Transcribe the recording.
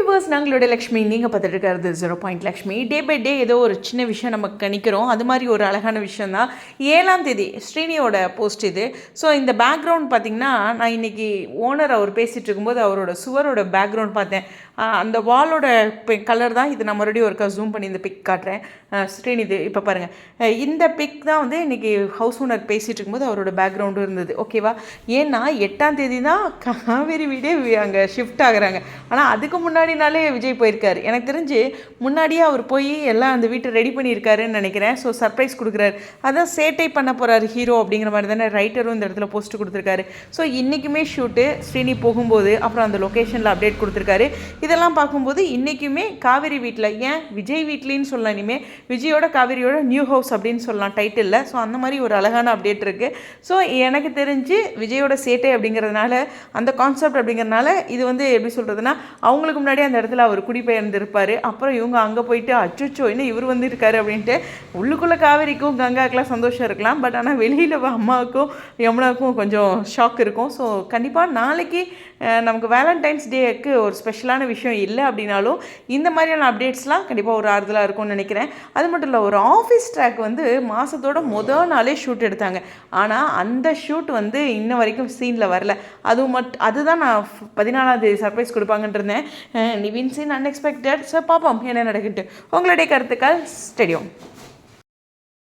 Viewers, நாங்களோட Lakshmi. நீங்கள் பார்த்துட்டு இருக்கிறது 0 லக்ஷ்மி. டே பை டே ஏதோ ஒரு சின்ன விஷயம் நமக்கு கணிக்கிறோம். அது மாதிரி ஒரு அழகான விஷயம் தான் 7ஆம் தேதி ஸ்ரீனியோட போஸ்ட் இது. ஸோ இந்த பேக்ரவுண்ட் பார்த்திங்கன்னா, நான் இன்றைக்கி ஓனர் அவர் பேசிகிட்டு இருக்கும்போது அவரோட சுவரோட பேக்ரவுண்ட் பார்த்தேன். அந்த வாலோட கலர் தான் இது. நான் மறுபடியும் ஒருக்கா ஜூம் பண்ணி இந்த பிக் காட்டுறேன். ஸ்ரீனிது இப்போ பாருங்கள், இந்த பிக் தான் வந்து இன்றைக்கி ஹவுஸ் ஓனர் பேசிகிட்டு இருக்கும்போது அவரோட பேக்ரவுண்டும் இருந்தது. ஓகேவா? ஏன்னா 8ஆம் தேதி தான் காவேரி வீடே அங்கே ஷிஃப்ட் ஆகுறாங்க. ஆனால் அதுக்கு முன்னாடினாலே விஜய் போயிருக்காரு. எனக்கு தெரிஞ்சு முன்னாடியே அவர் போய் எல்லாம் அந்த வீட்டை ரெடி பண்ணியிருக்காருன்னு நினைக்கிறேன். ஸோ சர்ப்ரைஸ் கொடுக்குறாரு. அதான் சேட்டை பண்ண போகிறாரு ஹீரோ அப்படிங்கிற மாதிரி தானே ரைட்டரும் இந்த இடத்துல போஸ்ட் கொடுத்துருக்காரு. ஸோ இன்றைக்குமே ஷூட்டு ஸ்ரீனி போகும்போது அப்புறம் அந்த லொக்கேஷனில் அப்டேட் கொடுத்துருக்காரு. இதெல்லாம் பார்க்கும்போது இன்றைக்குமே காவேரி வீட்டில், ஏன் விஜய் வீட்லின்னு சொல்லலாம், இனிமேல் விஜயோட காவேரியோட நியூ ஹவுஸ் அப்படின்னு சொல்லலாம் டைட்டிலில். ஸோ அந்த மாதிரி ஒரு அழகான அப்டேட் இருக்குது. ஸோ எனக்கு தெரிஞ்சு விஜயோட சேட்டை அப்படிங்கிறதுனால, அந்த கான்செப்ட் அப்படிங்கிறதுனால, இது வந்து எப்படி சொல்கிறதுனா, அவங்களுக்கு முன்னாடி அந்த இடத்துல அவர் குடிபெயர்ந்திருப்பார். அப்புறம் இவங்க அங்கே போயிட்டு அச்சோ இன்னும் இவர் வந்து இருக்காரு அப்படின்ட்டு உள்ளுக்குள்ளே காவேரிக்கும் கங்காக்கெலாம் சந்தோஷம் இருக்கலாம். பட் ஆனால் வெளியில் அம்மாவுக்கும் யமுனாவுக்கும் கொஞ்சம் ஷாக் இருக்கும். ஸோ கண்டிப்பாக நாளைக்கு நமக்கு வேலண்டைன்ஸ் டேக்கு ஒரு ஸ்பெஷலான விஷயம் இல்லை அப்படின்னாலும் இந்த மாதிரியான அப்டேட்ஸ்லாம் கண்டிப்பாக ஒரு ஆறுதலாக இருக்கும்னு நினைக்கிறேன். அது மட்டும் இல்லை, ஒரு ஆஃபீஸ் ட்ராக் வந்து மாதத்தோட முதல் நாளே ஷூட் எடுத்தாங்க. ஆனால் அந்த ஷூட் வந்து இன்ன வரைக்கும் சீனில் வரல. அதுதான் நான் 14ஆம் தேதி சர்ப்ரைஸ் கொடுப்பாங்கன்னு இருந்தேன். Nivin scene unexpected. ஸோ பார்ப்போம் என்ன நடக்குது. உங்களுடைய கருத்துக்கள் ஸ்டேடியம்.